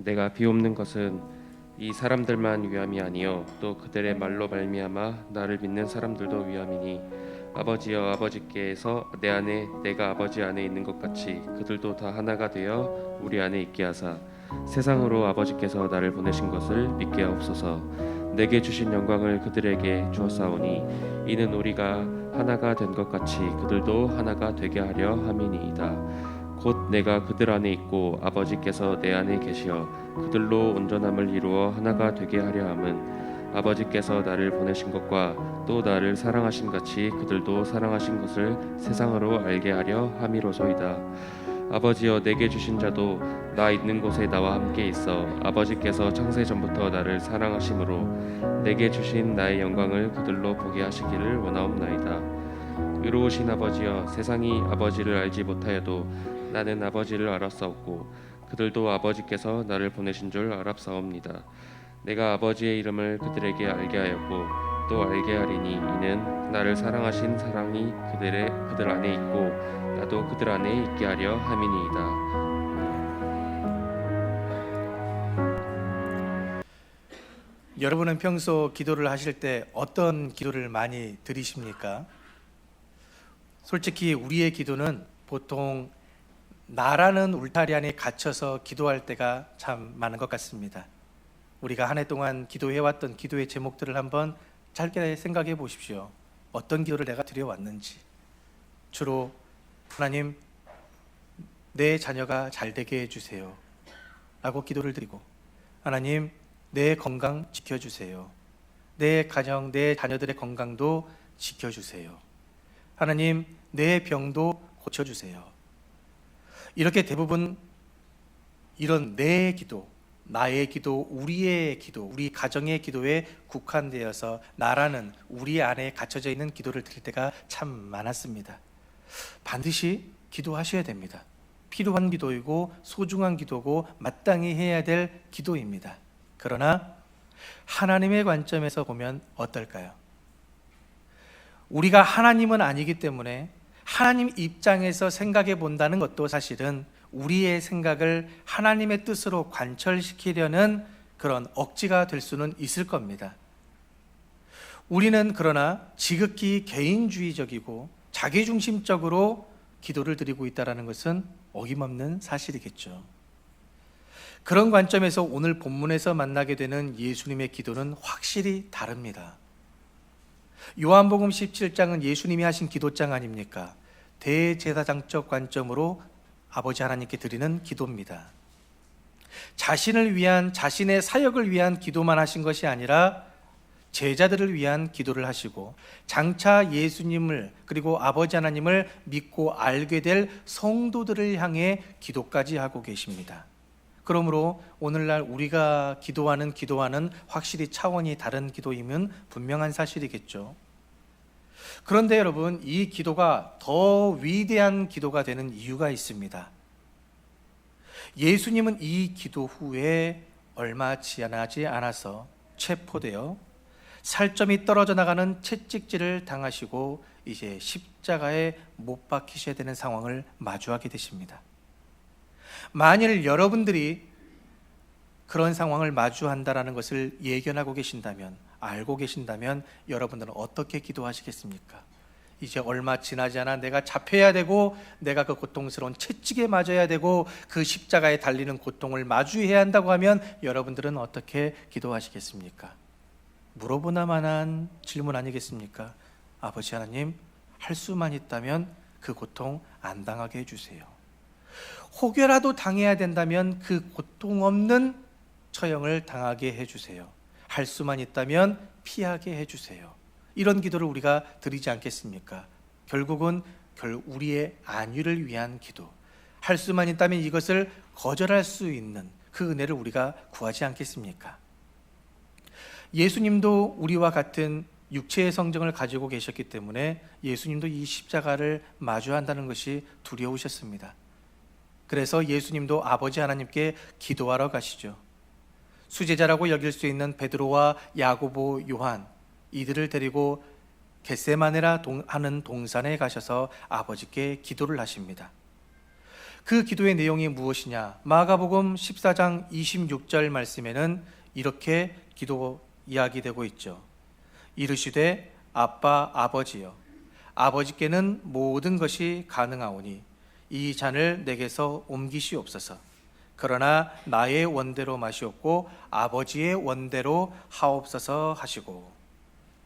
내가 비옵는 것은 이 사람들만 위함이 아니요 또 그들의 말로 말미암아 나를 믿는 사람들도 위함이니 아버지여 아버지께서 내 안에 내가 아버지 안에 있는 것 같이 그들도 다 하나가 되어 우리 안에 있게 하사 세상으로 아버지께서 나를 보내신 것을 믿게 하옵소서. 내게 주신 영광을 그들에게 주었사오니 이는 우리가 하나가 된 것 같이 그들도 하나가 되게 하려 함이니이다. 곧 내가 그들 안에 있고 아버지께서 내 안에 계시어 그들로 온전함을 이루어 하나가 되게 하려 함은 아버지께서 나를 보내신 것과 또 나를 사랑하신 같이 그들도 사랑하신 것을 세상으로 알게 하려 함이로소이다. 아버지여 내게 주신 자도 나 있는 곳에 나와 함께 있어 아버지께서 창세 전부터 나를 사랑하심으로 내게 주신 나의 영광을 그들로 보게 하시기를 원하옵나이다. 의로우신 아버지여 세상이 아버지를 알지 못하여도 나는 아버지를 알았사옵고 그들도 아버지께서 나를 보내신 줄 알았사옵니다. 내가 아버지의 이름을 그들에게 알게 하였고 또 알게 하리니 이는 나를 사랑하신 사랑이 그들 안에 있고 나도 그들 안에 있게 하려 함이니이다. 여러분은 평소 기도를 하실 때 어떤 기도를 많이 드리십니까? 솔직히 우리의 기도는 보통 나라는 울타리 안에 갇혀서 기도할 때가 참 많은 것 같습니다. 우리가 한 해 동안 기도해왔던 기도의 제목들을 한번 짧게 생각해 보십시오. 어떤 기도를 내가 드려왔는지. 주로 하나님, 내 자녀가 잘 되게 해주세요 라고 기도를 드리고, 하나님, 내 건강 지켜주세요. 내 가정, 내 자녀들의 건강도 지켜주세요. 하나님, 내 병도 고쳐주세요. 이렇게 대부분 이런 내 기도, 나의 기도, 우리의 기도, 우리 가정의 기도에 국한되어서 나라는 우리 안에 갇혀져 있는 기도를 드릴 때가 참 많았습니다. 반드시 기도하셔야 됩니다. 필요한 기도이고 소중한 기도고 마땅히 해야 될 기도입니다. 그러나 하나님의 관점에서 보면 어떨까요? 우리가 하나님은 아니기 때문에 하나님 입장에서 생각해 본다는 것도 사실은 우리의 생각을 하나님의 뜻으로 관철시키려는 그런 억지가 될 수는 있을 겁니다. 우리는 그러나 지극히 개인주의적이고 자기중심적으로 기도를 드리고 있다는 것은 어김없는 사실이겠죠. 그런 관점에서 오늘 본문에서 만나게 되는 예수님의 기도는 확실히 다릅니다. 요한복음 17장은 예수님이 하신 기도장 아닙니까? 대제사장적 관점으로 아버지 하나님께 드리는 기도입니다. 자신을 위한, 자신의 사역을 위한 기도만 하신 것이 아니라 제자들을 위한 기도를 하시고 장차 예수님을 그리고 아버지 하나님을 믿고 알게 될 성도들을 향해 기도까지 하고 계십니다. 그러므로 오늘날 우리가 기도하는 기도와는 확실히 차원이 다른 기도임은 분명한 사실이겠죠. 그런데 여러분, 이 기도가 더 위대한 기도가 되는 이유가 있습니다. 예수님은 이 기도 후에 얼마 지나지 않아서 체포되어 살점이 떨어져 나가는 채찍질을 당하시고 이제 십자가에 못 박히셔야 되는 상황을 마주하게 되십니다. 만일 여러분들이 그런 상황을 마주한다라는 것을 예견하고 계신다면, 알고 계신다면 여러분들은 어떻게 기도하시겠습니까? 이제 얼마 지나지 않아 내가 잡혀야 되고 내가 그 고통스러운 채찍에 맞아야 되고 그 십자가에 달리는 고통을 마주해야 한다고 하면 여러분들은 어떻게 기도하시겠습니까? 물어보나마난 질문 아니겠습니까? 아버지 하나님, 할 수만 있다면 그 고통 안 당하게 해주세요. 혹여라도 당해야 된다면 그 고통 없는 처형을 당하게 해주세요. 할 수만 있다면 피하게 해주세요. 이런 기도를 우리가 드리지 않겠습니까? 결국은 우리의 안위를 위한 기도, 할 수만 있다면 이것을 거절할 수 있는 그 은혜를 우리가 구하지 않겠습니까? 예수님도 우리와 같은 육체의 성정을 가지고 계셨기 때문에 예수님도 이 십자가를 마주한다는 것이 두려우셨습니다. 그래서 예수님도 아버지 하나님께 기도하러 가시죠. 수제자라고 여길 수 있는 베드로와 야고보, 요한, 이들을 데리고 겟세마네라 하는 동산에 가셔서 아버지께 기도를 하십니다. 그 기도의 내용이 무엇이냐? 마가복음 14장 26절 말씀에는 이렇게 기도 이야기되고 있죠. 이르시되 아빠 아버지여, 아버지께는 모든 것이 가능하오니 이 잔을 내게서 옮기시옵소서. 그러나 나의 원대로 마시옵고 아버지의 원대로 하옵소서 하시고,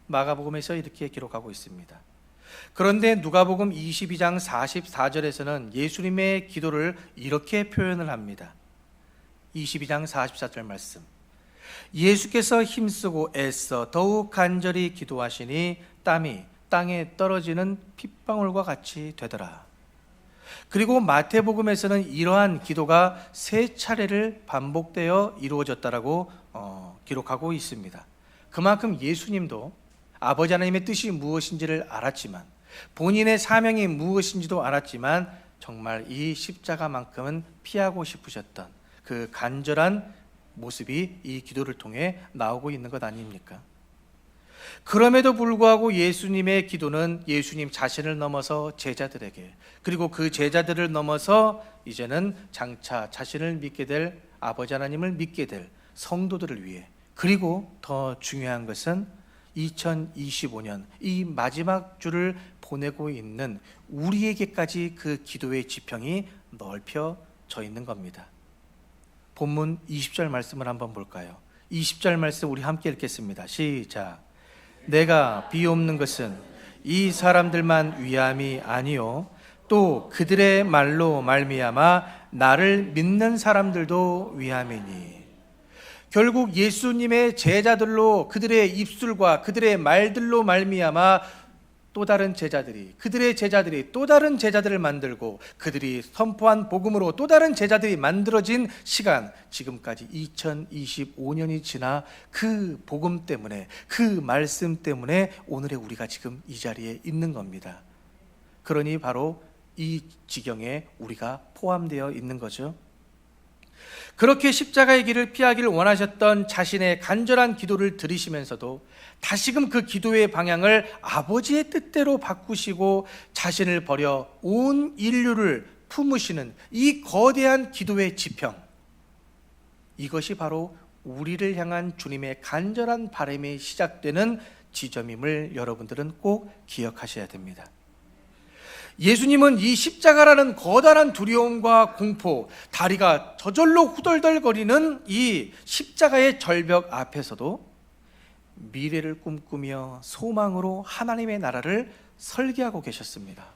마가복음에서 이렇게 기록하고 있습니다. 그런데 누가복음 22장 44절에서는 예수님의 기도를 이렇게 표현을 합니다. 22장 44절 말씀. 예수께서 힘쓰고 애써 더욱 간절히 기도하시니 땀이 땅에 떨어지는 핏방울과 같이 되더라. 그리고 마태복음에서는 이러한 기도가 3차례를 반복되어 이루어졌다라고 기록하고 있습니다. 그만큼 예수님도 아버지 하나님의 뜻이 무엇인지를 알았지만, 본인의 사명이 무엇인지도 알았지만, 정말 이 십자가만큼은 피하고 싶으셨던 그 간절한 모습이 이 기도를 통해 나오고 있는 것 아닙니까? 그럼에도 불구하고 예수님의 기도는 예수님 자신을 넘어서 제자들에게, 그리고 그 제자들을 넘어서 이제는 장차 자신을 믿게 될 아버지 하나님을 믿게 될 성도들을 위해, 그리고 더 중요한 것은 2025년 이 마지막 주를 보내고 있는 우리에게까지 그 기도의 지평이 넓혀져 있는 겁니다. 본문 20절 말씀을 한번 볼까요? 20절 말씀 우리 함께 읽겠습니다. 시작. 내가 비옵는 것은 이 사람들만 위함이 아니요 또 그들의 말로 말미암아 나를 믿는 사람들도 위함이니. 결국 예수님의 제자들로, 그들의 입술과 그들의 말들로 말미암아 또 다른 제자들이, 그들의 제자들이 또 다른 제자들을 만들고, 그들이 선포한 복음으로 또 다른 제자들이 만들어진 시간, 지금까지 2025년이 지나 그 복음 때문에, 그 말씀 때문에 오늘의 우리가 지금 이 자리에 있는 겁니다. 그러니 바로 이 지경에 우리가 포함되어 있는 거죠. 그렇게 십자가의 길을 피하기를 원하셨던 자신의 간절한 기도를 들으시면서도 다시금 그 기도의 방향을 아버지의 뜻대로 바꾸시고 자신을 버려 온 인류를 품으시는 이 거대한 기도의 지평, 이것이 바로 우리를 향한 주님의 간절한 바람이 시작되는 지점임을 여러분들은 꼭 기억하셔야 됩니다. 예수님은 이 십자가라는 거대한 두려움과 공포, 다리가 저절로 후덜덜거리는 이 십자가의 절벽 앞에서도 미래를 꿈꾸며 소망으로 하나님의 나라를 설계하고 계셨습니다.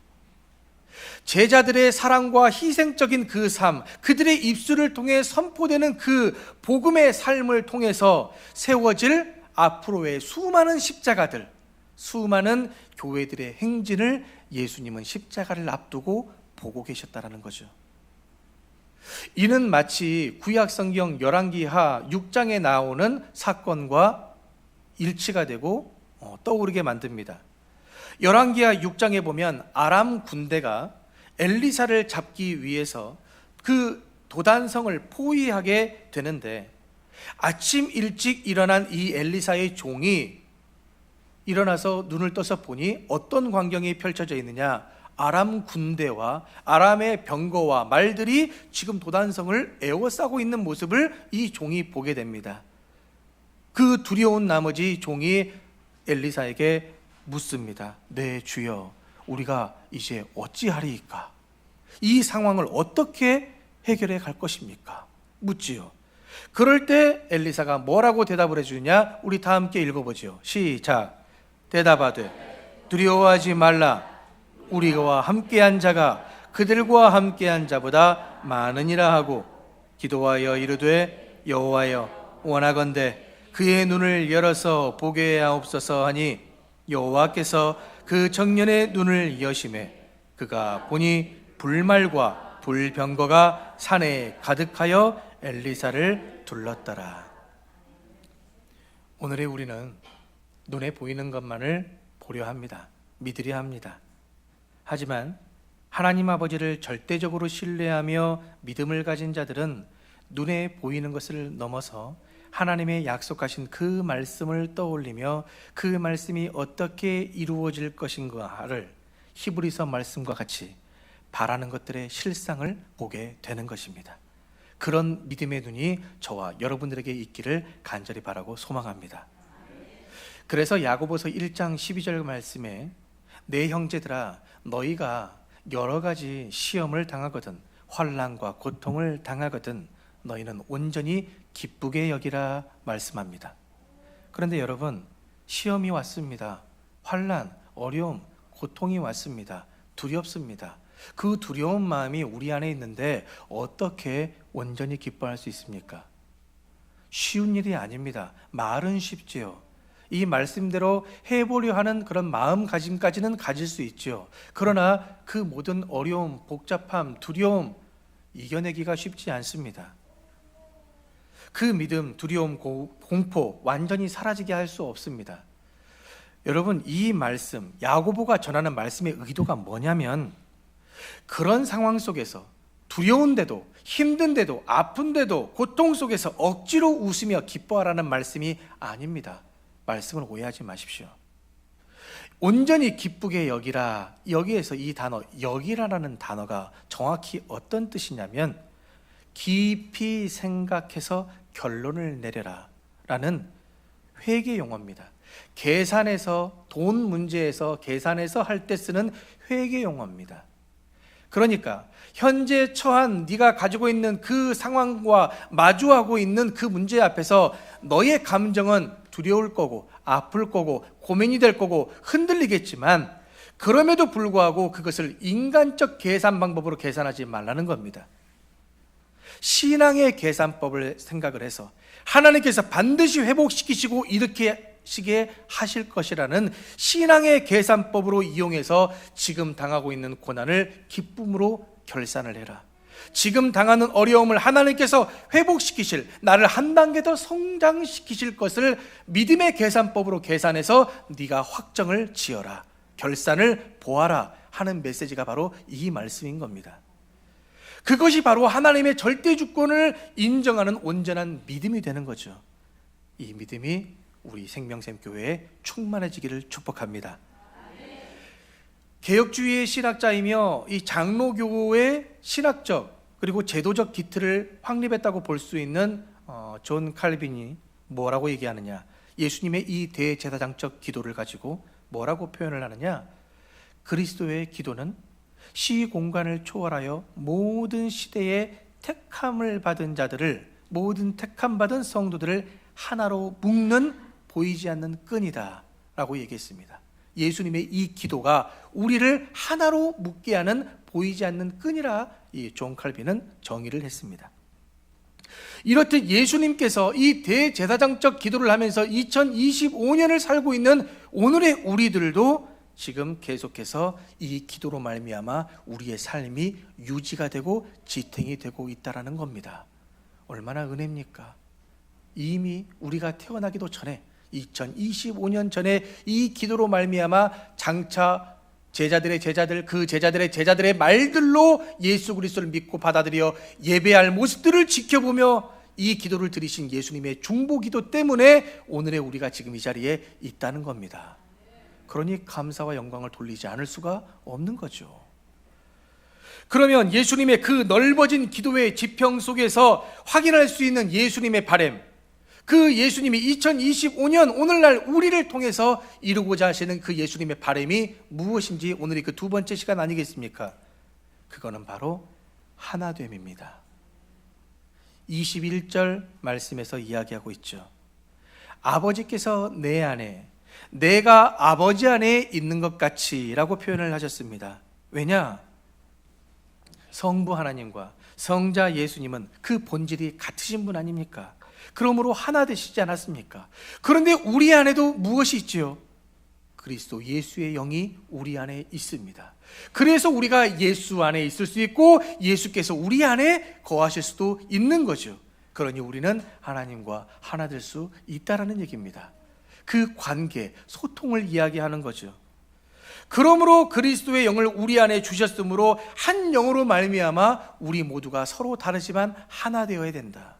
제자들의 사랑과 희생적인 그 삶, 그들의 입술을 통해 선포되는 그 복음의 삶을 통해서 세워질 앞으로의 수많은 십자가들, 수많은 교회들의 행진을 예수님은 십자가를 앞두고 보고 계셨다라는 거죠. 이는 마치 구약성경 열왕기하 6장에 나오는 사건과 일치가 되고 떠오르게 만듭니다. 열왕기하 6장에 보면 아람 군대가 엘리사를 잡기 위해서 그 도단성을 포위하게 되는데, 아침 일찍 일어난 이 엘리사의 종이 일어나서 눈을 떠서 보니 어떤 광경이 펼쳐져 있느냐? 아람 군대와 아람의 병거와 말들이 지금 도단성을 에워싸고 있는 모습을 이 종이 보게 됩니다. 그 두려운 나머지 종이 엘리사에게 묻습니다. 네 주여, 우리가 이제 어찌하리이까? 이 상황을 어떻게 해결해 갈 것입니까? 묻지요. 그럴 때 엘리사가 뭐라고 대답을 해주느냐? 우리 다 함께 읽어보죠. 시작. 대답하되 두려워하지 말라. 우리와 함께한 자가 그들과 함께한 자보다 많으니라 하고 기도하여 이르되 여호와여, 원하건대 그의 눈을 열어서 보게 하옵소서 하니 여호와께서 그 청년의 눈을 여시매 그가 보니 불말과 불병거가 산에 가득하여 엘리사를 둘렀더라. 오늘의 우리는 눈에 보이는 것만을 보려 합니다. 믿으려 합니다. 하지만 하나님 아버지를 절대적으로 신뢰하며 믿음을 가진 자들은 눈에 보이는 것을 넘어서 하나님의 약속하신 그 말씀을 떠올리며 그 말씀이 어떻게 이루어질 것인가를 히브리서 말씀과 같이 바라는 것들의 실상을 보게 되는 것입니다. 그런 믿음의 눈이 저와 여러분들에게 있기를 간절히 바라고 소망합니다. 그래서 야고보서 1장 12절 말씀에 내 형제들아 너희가 여러 가지 시험을 당하거든 환난과 고통을 당하거든 너희는 온전히 기쁘게 여기라 말씀합니다. 그런데 여러분, 시험이 왔습니다. 환난, 어려움, 고통이 왔습니다. 두렵습니다. 그 두려운 마음이 우리 안에 있는데 어떻게 온전히 기뻐할 수 있습니까? 쉬운 일이 아닙니다. 말은 쉽지요. 이 말씀대로 해보려 하는 그런 마음가짐까지는 가질 수 있죠. 그러나 그 모든 어려움, 복잡함, 두려움 이겨내기가 쉽지 않습니다. 그 믿음, 두려움, 공포 완전히 사라지게 할 수 없습니다. 여러분, 이 말씀, 야고보가 전하는 말씀의 의도가 뭐냐면 그런 상황 속에서 두려운데도 힘든데도 아픈데도 고통 속에서 억지로 웃으며 기뻐하라는 말씀이 아닙니다. 말씀을 오해하지 마십시오. 온전히 기쁘게 여기라, 여기에서 이 단어 여기라라는 단어가 정확히 어떤 뜻이냐면 깊이 생각해서 결론을 내려라 라는 회계 용어입니다. 계산해서 돈 문제에서 계산해서 할 때 쓰는 회계 용어입니다. 그러니까 현재 처한 네가 가지고 있는 그 상황과 마주하고 있는 그 문제 앞에서 너의 감정은 두려울 거고 아플 거고 고민이 될 거고 흔들리겠지만 그럼에도 불구하고 그것을 인간적 계산 방법으로 계산하지 말라는 겁니다. 신앙의 계산법을 생각을 해서 하나님께서 반드시 회복시키시고 일으키시게 하실 것이라는 신앙의 계산법으로 이용해서 지금 당하고 있는 고난을 기쁨으로 결산을 해라. 지금 당하는 어려움을 하나님께서 회복시키실, 나를 한 단계 더 성장시키실 것을 믿음의 계산법으로 계산해서 네가 확정을 지어라, 결산을 보아라 하는 메시지가 바로 이 말씀인 겁니다. 그것이 바로 하나님의 절대 주권을 인정하는 온전한 믿음이 되는 거죠. 이 믿음이 우리 생명샘교회에 충만해지기를 축복합니다. 개혁주의의 신학자이며 이 장로교의 신학적 그리고 제도적 기틀을 확립했다고 볼 수 있는 존 칼빈이 뭐라고 얘기하느냐, 예수님의 이 대제사장적 기도를 가지고 뭐라고 표현을 하느냐, 그리스도의 기도는 시공간을 초월하여 모든 시대의 택함을 받은 자들을, 모든 택함 받은 성도들을 하나로 묶는 보이지 않는 끈이다 라고 얘기했습니다. 예수님의 이 기도가 우리를 하나로 묶게 하는 보이지 않는 끈이라 이 존 칼빈은 정의를 했습니다. 이렇듯 예수님께서 이 대제사장적 기도를 하면서 2025년을 살고 있는 오늘의 우리들도 지금 계속해서 이 기도로 말미암아 우리의 삶이 유지가 되고 지탱이 되고 있다라는 겁니다. 얼마나 은혜입니까? 이미 우리가 태어나기도 전에 2025년 전에 이 기도로 말미암아 장차 제자들의 제자들, 그 제자들의 제자들의 말들로 예수 그리스도를 믿고 받아들여 예배할 모습들을 지켜보며 이 기도를 드리신 예수님의 중보기도 때문에 오늘의 우리가 지금 이 자리에 있다는 겁니다. 그러니 감사와 영광을 돌리지 않을 수가 없는 거죠. 그러면 예수님의 그 넓어진 기도의 지평 속에서 확인할 수 있는 예수님의 바람, 그 예수님이 2025년 오늘날 우리를 통해서 이루고자 하시는 그 예수님의 바람이 무엇인지 오늘이 그 두 번째 시간 아니겠습니까? 그거는 바로 하나됨입니다. 21절 말씀에서 이야기하고 있죠. 아버지께서 내 안에, 내가 아버지 안에 있는 것 같이 라고 표현을 하셨습니다. 왜냐? 성부 하나님과 성자 예수님은 그 본질이 같으신 분 아닙니까? 그러므로 하나 되시지 않았습니까? 그런데 우리 안에도 무엇이 있지요? 그리스도 예수의 영이 우리 안에 있습니다. 그래서 우리가 예수 안에 있을 수 있고 예수께서 우리 안에 거하실 수도 있는 거죠. 그러니 우리는 하나님과 하나 될 수 있다라는 얘기입니다. 그 관계, 소통을 이야기하는 거죠. 그러므로 그리스도의 영을 우리 안에 주셨으므로 한 영으로 말미암아 우리 모두가 서로 다르지만 하나 되어야 된다.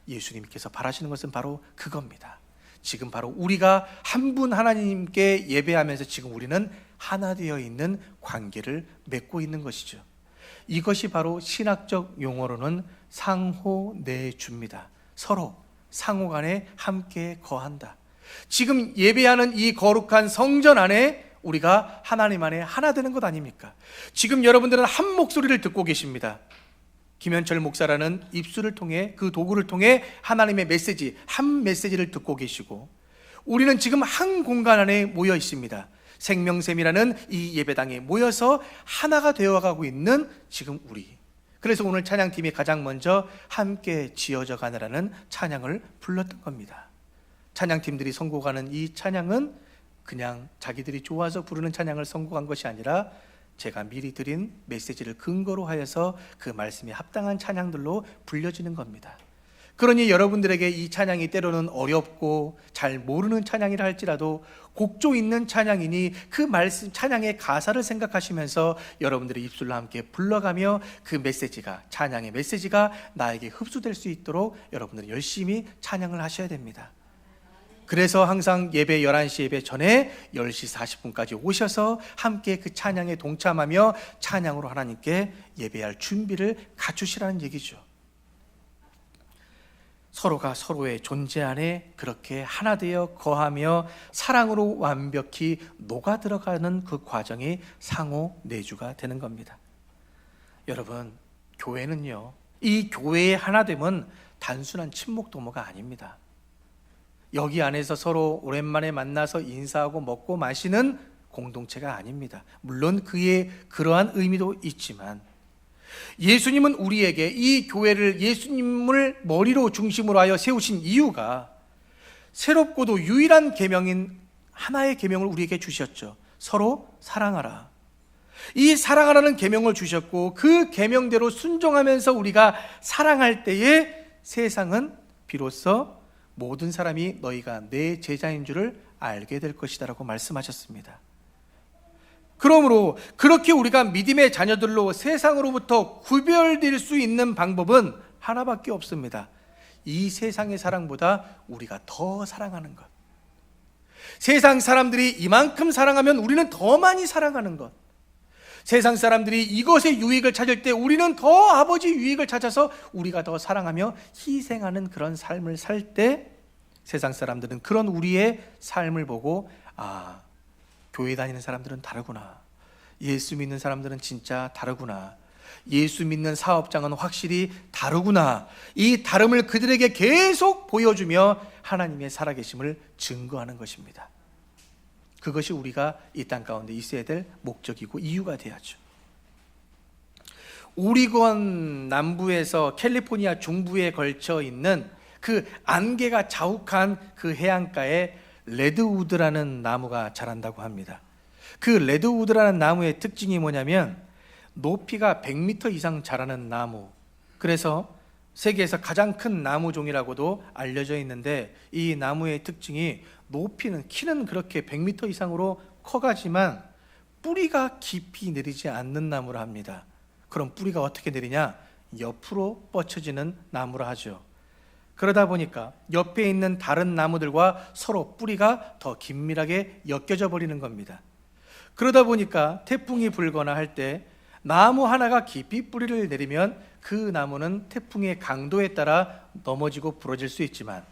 예수님께서 바라시는 것은 바로 그겁니다. 지금 바로 우리가 한 분 하나님께 예배하면서 지금 우리는 하나 되어 있는 관계를 맺고 있는 것이죠. 이것이 바로 신학적 용어로는 상호내주입니다. 서로 상호 간에 함께 거한다. 지금 예배하는 이 거룩한 성전 안에 우리가 하나님 안에 하나 되는 것 아닙니까? 지금 여러분들은 한 목소리를 듣고 계십니다. 김현철 목사라는 입술을 통해, 그 도구를 통해 하나님의 메시지, 한 메시지를 듣고 계시고, 우리는 지금 한 공간 안에 모여 있습니다. 생명샘이라는 이 예배당에 모여서 하나가 되어가고 있는 지금 우리. 그래서 오늘 찬양팀이 가장 먼저 함께 지어져 가느라는 찬양을 불렀던 겁니다. 찬양팀들이 선곡하는 이 찬양은 그냥 자기들이 좋아서 부르는 찬양을 선곡한 것이 아니라 제가 미리 드린 메시지를 근거로 하여서 그 말씀에 합당한 찬양들로 불려지는 겁니다. 그러니 여러분들에게 이 찬양이 때로는 어렵고 잘 모르는 찬양이라 할지라도 곡조 있는 찬양이니 그 말씀, 찬양의 가사를 생각하시면서 여러분들의 입술로 함께 불러가며 그 메시지가, 찬양의 메시지가 나에게 흡수될 수 있도록 여러분들은 열심히 찬양을 하셔야 됩니다. 그래서 항상 예배 11시 예배 전에 10시 40분까지 오셔서 함께 그 찬양에 동참하며 찬양으로 하나님께 예배할 준비를 갖추시라는 얘기죠. 서로가 서로의 존재 안에 그렇게 하나 되어 거하며 사랑으로 완벽히 녹아 들어가는 그 과정이 상호 내주가 되는 겁니다. 여러분, 교회는요, 이 교회의 하나됨은 단순한 친목 도모가 아닙니다. 여기 안에서 서로 오랜만에 만나서 인사하고 먹고 마시는 공동체가 아닙니다. 물론 그의 그러한 의미도 있지만 예수님은 우리에게 이 교회를 예수님을 머리로 중심으로 하여 세우신 이유가 새롭고도 유일한 계명인 하나의 계명을 우리에게 주셨죠. 서로 사랑하라. 이 사랑하라는 계명을 주셨고 그 계명대로 순종하면서 우리가 사랑할 때에 세상은 비로소 모든 사람이 너희가 내 제자인 줄을 알게 될 것이다 라고 말씀하셨습니다. 그러므로 그렇게 우리가 믿음의 자녀들로 세상으로부터 구별될 수 있는 방법은 하나밖에 없습니다. 이 세상의 사랑보다 우리가 더 사랑하는 것. 세상 사람들이 이만큼 사랑하면 우리는 더 많이 사랑하는 것. 세상 사람들이 이것의 유익을 찾을 때 우리는 더 아버지 유익을 찾아서 우리가 더 사랑하며 희생하는 그런 삶을 살 때 세상 사람들은 그런 우리의 삶을 보고 아, 교회 다니는 사람들은 다르구나. 예수 믿는 사람들은 진짜 다르구나. 예수 믿는 사업장은 확실히 다르구나. 이 다름을 그들에게 계속 보여주며 하나님의 살아계심을 증거하는 것입니다. 그것이 우리가 이 땅 가운데 있어야 될 목적이고 이유가 돼야죠. 오리건 남부에서 캘리포니아 중부에 걸쳐 있는 그 안개가 자욱한 그 해안가에 레드우드라는 나무가 자란다고 합니다. 그 레드우드라는 나무의 특징이 뭐냐면 높이가 100m 이상 자라는 나무. 그래서 세계에서 가장 큰 나무종이라고도 알려져 있는데 이 나무의 특징이 높이는, 키는 그렇게 100m 이상으로 커가지만 뿌리가 깊이 내리지 않는 나무라 합니다. 그럼 뿌리가 어떻게 내리냐? 옆으로 뻗쳐지는 나무라 하죠. 그러다 보니까 옆에 있는 다른 나무들과 서로 뿌리가 더 긴밀하게 엮여져 버리는 겁니다. 그러다 보니까 태풍이 불거나 할 때 나무 하나가 깊이 뿌리를 내리면 그 나무는 태풍의 강도에 따라 넘어지고 부러질 수 있지만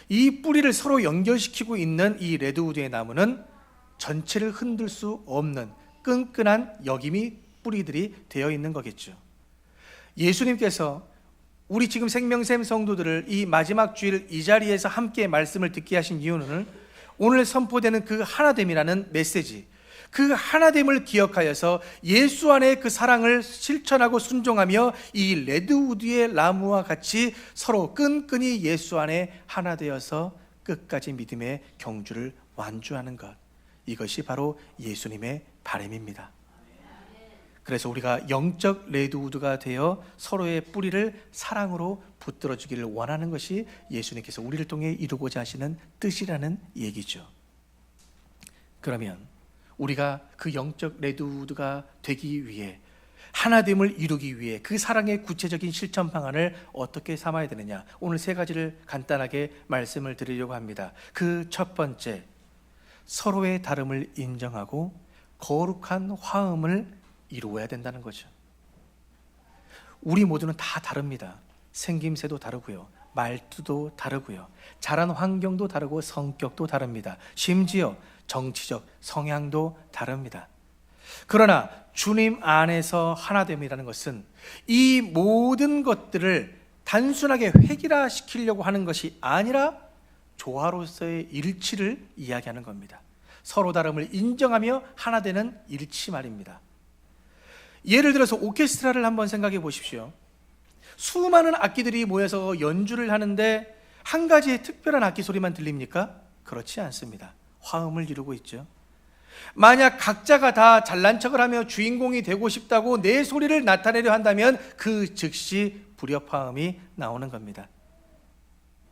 이 뿌리를 서로 연결시키고 있는 이 레드우드의 나무는 전체를 흔들 수 없는 끈끈한 여김이 뿌리들이 되어 있는 거겠죠. 예수님께서 우리 지금 생명샘 성도들을 이 마지막 주일 이 자리에서 함께 말씀을 듣게 하신 이유는 오늘 선포되는 그 하나됨이라는 메시지, 그 하나됨을 기억하여서 예수 안에 그 사랑을 실천하고 순종하며 이 레드우드의 나무와 같이 서로 끈끈이 예수 안에 하나 되어서 끝까지 믿음의 경주를 완주하는 것, 이것이 바로 예수님의 바람입니다. 그래서 우리가 영적 레드우드가 되어 서로의 뿌리를 사랑으로 붙들어 주기를 원하는 것이 예수님께서 우리를 통해 이루고자 하시는 뜻이라는 얘기죠. 그러면 우리가 그 영적 레드우드가 되기 위해, 하나됨을 이루기 위해 그 사랑의 구체적인 실천 방안을 어떻게 삼아야 되느냐, 오늘 세 가지를 간단하게 말씀을 드리려고 합니다. 그 첫 번째, 서로의 다름을 인정하고 거룩한 화음을 이루어야 된다는 거죠. 우리 모두는 다 다릅니다. 생김새도 다르고요, 말투도 다르고요, 자란 환경도 다르고 성격도 다릅니다. 심지어 정치적 성향도 다릅니다. 그러나 주님 안에서 하나됨이라는 것은 이 모든 것들을 단순하게 획일화시키려고 하는 것이 아니라 조화로서의 일치를 이야기하는 겁니다. 서로 다름을 인정하며 하나 되는 일치 말입니다. 예를 들어서 오케스트라를 한번 생각해 보십시오. 수많은 악기들이 모여서 연주를 하는데 한 가지의 특별한 악기 소리만 들립니까? 그렇지 않습니다. 화음을 이루고 있죠. 만약 각자가 다 잘난 척을 하며 주인공이 되고 싶다고 내 소리를 나타내려 한다면 그 즉시 불협화음이 나오는 겁니다.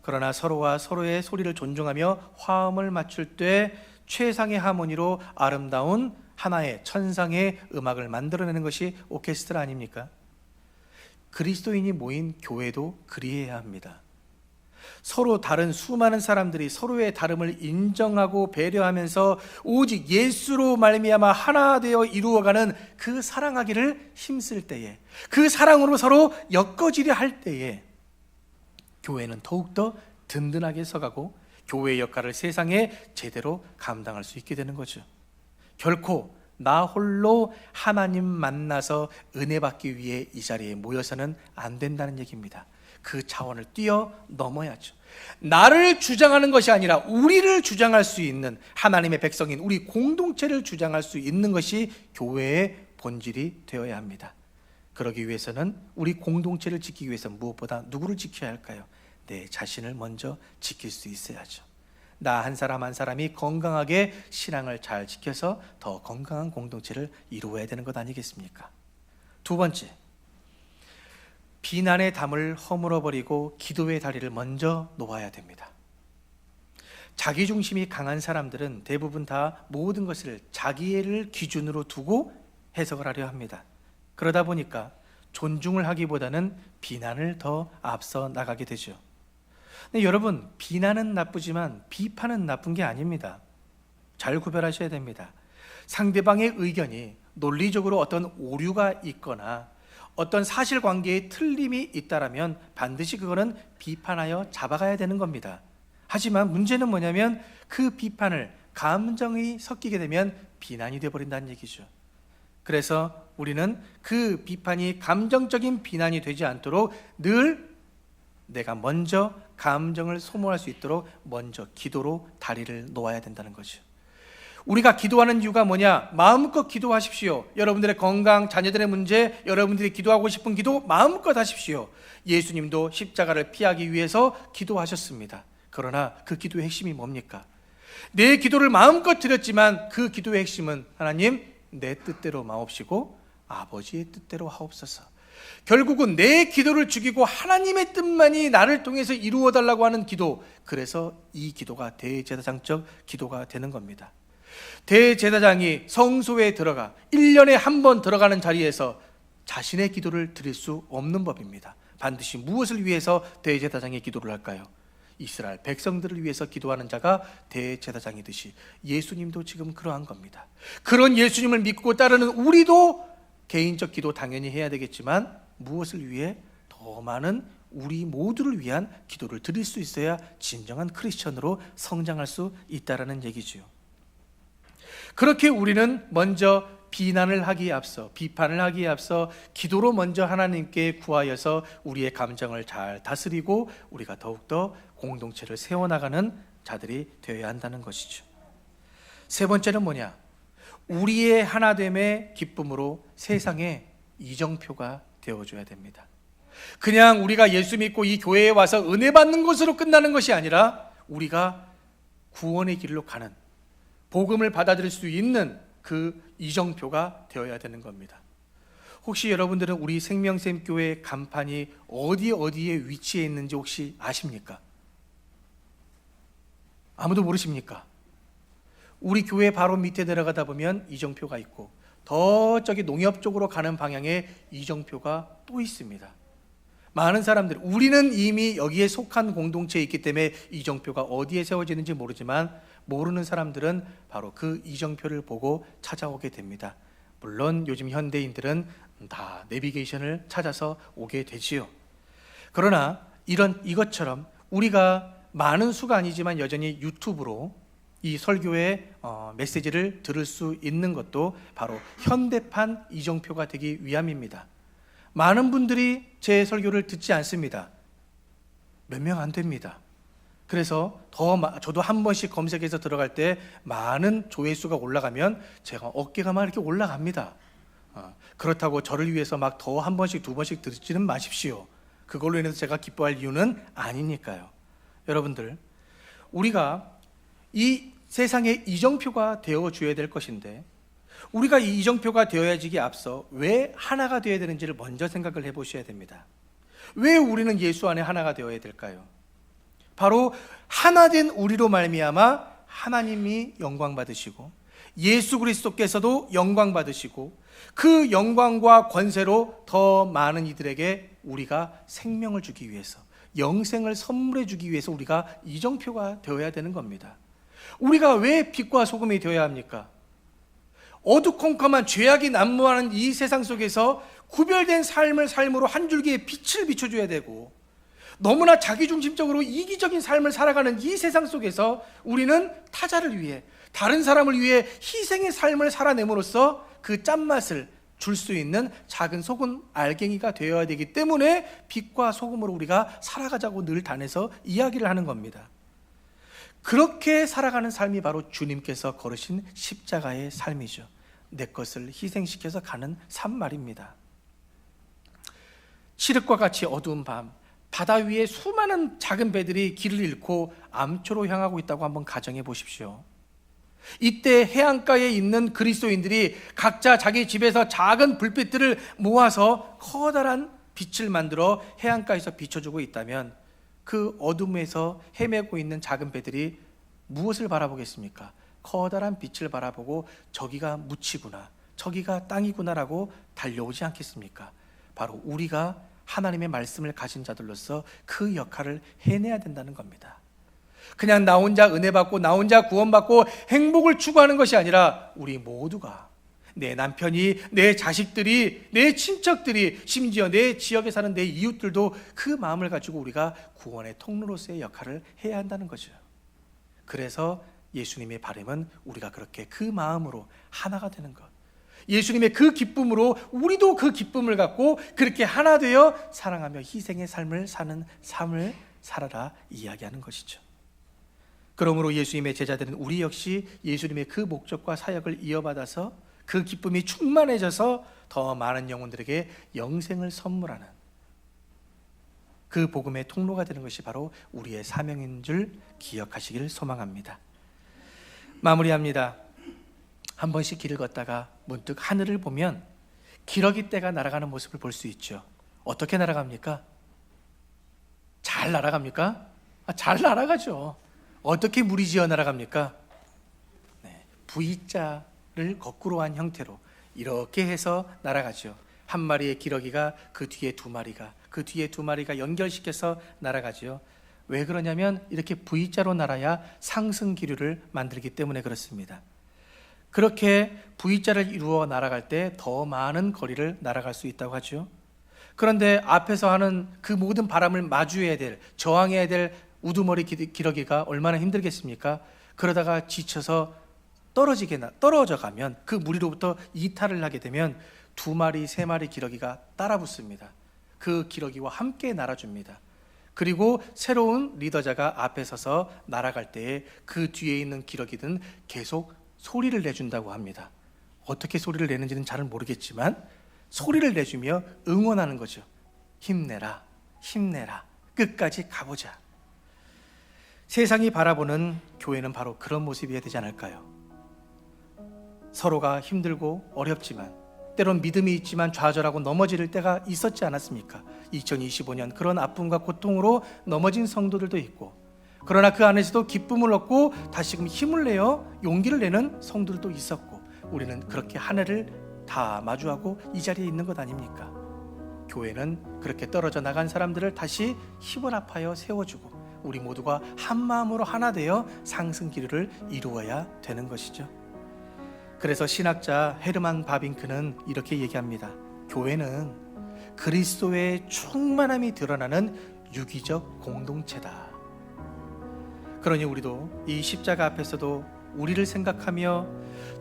그러나 서로가 서로의 소리를 존중하며 화음을 맞출 때 최상의 하모니로 아름다운 하나의 천상의 음악을 만들어내는 것이 오케스트라 아닙니까? 그리스도인이 모인 교회도 그리해야 합니다. 서로 다른 수많은 사람들이 서로의 다름을 인정하고 배려하면서 오직 예수로 말미암아 하나 되어 이루어가는 그 사랑하기를 힘쓸 때에, 그 사랑으로 서로 엮어지려 할 때에 교회는 더욱더 든든하게 서가고 교회의 역할을 세상에 제대로 감당할 수 있게 되는 거죠. 결코 나 홀로 하나님 만나서 은혜 받기 위해 이 자리에 모여서는 안 된다는 얘기입니다. 그 차원을 뛰어넘어야죠. 나를 주장하는 것이 아니라 우리를 주장할 수 있는, 하나님의 백성인 우리 공동체를 주장할 수 있는 것이 교회의 본질이 되어야 합니다. 그러기 위해서는 우리 공동체를 지키기 위해서 무엇보다 누구를 지켜야 할까요? 내 자신을 먼저 지킬 수 있어야죠. 나 한 사람 한 사람이 건강하게 신앙을 잘 지켜서 더 건강한 공동체를 이루어야 되는 것 아니겠습니까? 두 번째, 비난의 담을 허물어버리고 기도의 다리를 먼저 놓아야 됩니다. 자기중심이 강한 사람들은 대부분 다 모든 것을 자기를 기준으로 두고 해석을 하려 합니다. 그러다 보니까 존중을 하기보다는 비난을 더 앞서 나가게 되죠. 근데 여러분, 비난은 나쁘지만 비판은 나쁜 게 아닙니다. 잘 구별하셔야 됩니다. 상대방의 의견이 논리적으로 어떤 오류가 있거나 어떤 사실관계에 틀림이 있다라면 반드시 그거는 비판하여 잡아가야 되는 겁니다. 하지만 문제는 뭐냐면 그 비판을 감정이 섞이게 되면 비난이 되어버린다는 얘기죠. 그래서 우리는 그 비판이 감정적인 비난이 되지 않도록 늘 내가 먼저 감정을 소모할 수 있도록 먼저 기도로 다리를 놓아야 된다는 거죠. 우리가 기도하는 이유가 뭐냐? 마음껏 기도하십시오. 여러분들의 건강, 자녀들의 문제, 여러분들이 기도하고 싶은 기도 마음껏 하십시오. 예수님도 십자가를 피하기 위해서 기도하셨습니다. 그러나 그 기도의 핵심이 뭡니까? 내 기도를 마음껏 드렸지만 그 기도의 핵심은 하나님, 내 뜻대로 마옵시고 아버지의 뜻대로 하옵소서. 결국은 내 기도를 죽이고 하나님의 뜻만이 나를 통해서 이루어달라고 하는 기도, 그래서 이 기도가 대제사장적 기도가 되는 겁니다. 대제사장이 성소에 들어가 1년에 한 번 들어가는 자리에서 자신의 기도를 드릴 수 없는 법입니다. 반드시 무엇을 위해서 대제사장의 기도를 할까요? 이스라엘 백성들을 위해서 기도하는 자가 대제사장이듯이 예수님도 지금 그러한 겁니다. 그런 예수님을 믿고 따르는 우리도 개인적 기도 당연히 해야 되겠지만 무엇을 위해? 더 많은 우리 모두를 위한 기도를 드릴 수 있어야 진정한 크리스천으로 성장할 수 있다는 얘기죠. 그렇게 우리는 먼저 비난을 하기에 앞서, 비판을 하기에 앞서 기도로 먼저 하나님께 구하여서 우리의 감정을 잘 다스리고 우리가 더욱더 공동체를 세워나가는 자들이 되어야 한다는 것이죠. 세 번째는 뭐냐? 우리의 하나됨의 기쁨으로 세상에 이정표가 되어줘야 됩니다. 그냥 우리가 예수 믿고 이 교회에 와서 은혜 받는 것으로 끝나는 것이 아니라 우리가 구원의 길로 가는, 복음을 받아들일 수 있는 그 이정표가 되어야 되는 겁니다. 혹시 여러분들은 우리 생명샘 교회 간판이 어디에 위치해 있는지 혹시 아십니까? 아무도 모르십니까? 우리 교회 바로 밑에 내려가다 보면 이정표가 있고 더 저기 농협 쪽으로 가는 방향에 이정표가 또 있습니다. 많은 사람들, 우리는 이미 여기에 속한 공동체에 있기 때문에 이정표가 어디에 세워지는지 모르지만 모르는 사람들은 바로 그 이정표를 보고 찾아오게 됩니다. 물론 요즘 현대인들은 다 내비게이션을 찾아서 오게 되지요. 그러나 이것처럼 우리가 많은 수가 아니지만 여전히 유튜브로 이 설교의 메시지를 들을 수 있는 것도 바로 현대판 이정표가 되기 위함입니다. 많은 분들이 제 설교를 듣지 않습니다. 몇 명 안 됩니다. 그래서 저도 한 번씩 검색해서 들어갈 때 많은 조회수가 올라가면 제가 어깨가 막 이렇게 올라갑니다. 그렇다고 저를 위해서 막 더 한 번씩 두 번씩 듣지는 마십시오. 그걸로 인해서 제가 기뻐할 이유는 아니니까요. 여러분들, 우리가 이 세상의 이정표가 되어줘야 될 것인데, 우리가 이 이정표가 되어야지기 앞서 왜 하나가 되어야 되는지를 먼저 생각을 해보셔야 됩니다. 왜 우리는 예수 안에 하나가 되어야 될까요? 바로 하나 된 우리로 말미암아 하나님이 영광 받으시고 예수 그리스도께서도 영광 받으시고 그 영광과 권세로 더 많은 이들에게 우리가 생명을 주기 위해서, 영생을 선물해 주기 위해서 우리가 이정표가 되어야 되는 겁니다. 우리가 왜 빛과 소금이 되어야 합니까? 어두컴컴한 죄악이 난무하는 이 세상 속에서 구별된 삶으로 한 줄기의 빛을 비춰줘야 되고, 너무나 자기중심적으로 이기적인 삶을 살아가는 이 세상 속에서 우리는 타자를 위해, 다른 사람을 위해 희생의 삶을 살아냄으로써 그 짠맛을 줄 수 있는 작은 소금 알갱이가 되어야 되기 때문에 빛과 소금으로 우리가 살아가자고 늘 단에서 이야기를 하는 겁니다. 그렇게 살아가는 삶이 바로 주님께서 걸으신 십자가의 삶이죠. 내 것을 희생시켜서 가는 삶 말입니다. 칠흑과 같이 어두운 밤, 바다 위에 수많은 작은 배들이 길을 잃고 암초로 향하고 있다고 한번 가정해 보십시오. 이때 해안가에 있는 그리스도인들이 각자 자기 집에서 작은 불빛들을 모아서 커다란 빛을 만들어 해안가에서 비춰주고 있다면, 그 어둠에서 헤매고 있는 작은 배들이 무엇을 바라보겠습니까? 커다란 빛을 바라보고 저기가 묻히구나, 저기가 땅이구나라고 달려오지 않겠습니까? 바로 우리가 하나님의 말씀을 가진 자들로서 그 역할을 해내야 된다는 겁니다. 그냥 나 혼자 은혜 받고 나 혼자 구원받고 행복을 추구하는 것이 아니라 우리 모두가, 내 남편이, 내 자식들이, 내 친척들이, 심지어 내 지역에 사는 내 이웃들도 그 마음을 가지고 우리가 구원의 통로로서의 역할을 해야 한다는 거죠. 그래서 예수님의 바람은 우리가 그렇게 그 마음으로 하나가 되는 것, 예수님의 그 기쁨으로 우리도 그 기쁨을 갖고 그렇게 하나 되어 사랑하며 희생의 삶을 사는 삶을 살아라 이야기하는 것이죠. 그러므로 예수님의 제자들은 우리 역시 예수님의 그 목적과 사역을 이어받아서 그 기쁨이 충만해져서 더 많은 영혼들에게 영생을 선물하는 그 복음의 통로가 되는 것이 바로 우리의 사명인 줄 기억하시기를 소망합니다. 마무리합니다. 한 번씩 길을 걷다가 문득 하늘을 보면 기러기 떼가 날아가는 모습을 볼 수 있죠. 어떻게 날아갑니까? 잘 날아갑니까? 잘 날아가죠. 어떻게 무리지어 날아갑니까? V자를 거꾸로 한 형태로 이렇게 해서 날아가죠. 한 마리의 기러기가 그 뒤에 두 마리가, 그 뒤에 두 마리가 연결시켜서 날아가죠. 왜 그러냐면 이렇게 V자로 날아야 상승 기류를 만들기 때문에 그렇습니다. 그렇게 V자를 이루어 날아갈 때 더 많은 거리를 날아갈 수 있다고 하죠. 그런데 앞에서 하는 그 모든 바람을 마주해야 될, 저항해야 될 우두머리 기러기가 얼마나 힘들겠습니까? 그러다가 지쳐서 떨어져 가면, 그 무리로부터 이탈을 하게 되면 두 마리, 세 마리 기러기가 따라 붙습니다. 그 기러기와 함께 날아줍니다. 그리고 새로운 리더자가 앞에 서서 날아갈 때에 그 뒤에 있는 기러기들은 계속 소리를 내준다고 합니다. 어떻게 소리를 내는지는 잘 모르겠지만 소리를 내주며 응원하는 거죠. 힘내라, 힘내라, 끝까지 가보자. 세상이 바라보는 교회는 바로 그런 모습이어야 되지 않을까요? 서로가 힘들고 어렵지만, 때론 믿음이 있지만 좌절하고 넘어질 때가 있었지 않았습니까? 2025년 그런 아픔과 고통으로 넘어진 성도들도 있고, 그러나 그 안에서도 기쁨을 얻고 다시금 힘을 내어 용기를 내는 성도들도 있었고, 우리는 그렇게 한 해를 다 마주하고 이 자리에 있는 것 아닙니까? 교회는 그렇게 떨어져 나간 사람들을 다시 힘을 합하여 세워주고 우리 모두가 한 마음으로 하나 되어 상승 기류를 이루어야 되는 것이죠. 그래서 신학자 헤르만 바빙크는 이렇게 얘기합니다. 교회는 그리스도의 충만함이 드러나는 유기적 공동체다. 그러니 우리도 이 십자가 앞에서도 우리를 생각하며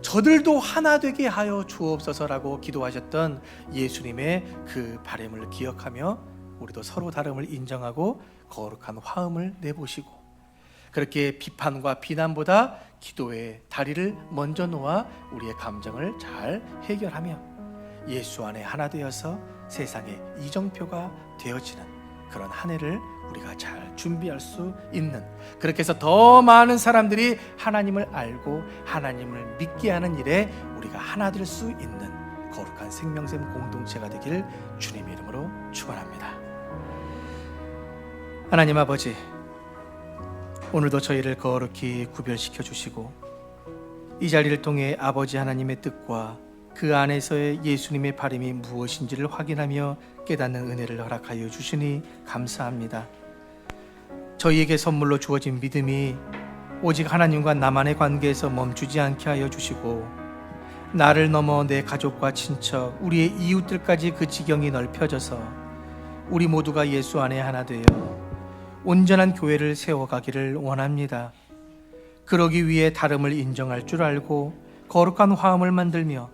저들도 하나 되게 하여 주옵소서라고 기도하셨던 예수님의 그 바람을 기억하며 우리도 서로 다름을 인정하고 거룩한 화음을 내보시고, 그렇게 비판과 비난보다 기도의 다리를 먼저 놓아 우리의 감정을 잘 해결하며 예수 안에 하나 되어서 세상의 이정표가 되어지는 그런 한 해를 우리가 잘 준비할 수 있는, 그렇게 해서 더 많은 사람들이 하나님을 알고 하나님을 믿게 하는 일에 우리가 하나 될 수 있는 거룩한 생명샘 공동체가 되길 주님의 이름으로 축원합니다. 하나님 아버지, 오늘도 저희를 거룩히 구별시켜 주시고 이 자리를 통해 아버지 하나님의 뜻과 그 안에서의 예수님의 바람이 무엇인지를 확인하며 깨닫는 은혜를 허락하여 주시니 감사합니다. 저희에게 선물로 주어진 믿음이 오직 하나님과 나만의 관계에서 멈추지 않게 하여 주시고, 나를 넘어 내 가족과 친척, 우리의 이웃들까지 그 지경이 넓혀져서 우리 모두가 예수 안에 하나 되어 온전한 교회를 세워가기를 원합니다. 그러기 위해 다름을 인정할 줄 알고 거룩한 화음을 만들며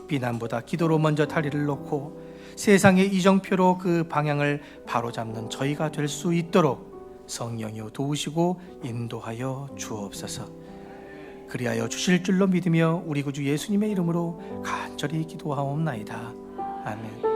비난보다 기도로 먼저 다리를 놓고 세상의 이정표로 그 방향을 바로잡는 저희가 될 수 있도록 성령이여 도우시고 인도하여 주옵소서. 그리하여 주실 줄로 믿으며 우리 구주 예수님의 이름으로 간절히 기도하옵나이다. 아멘.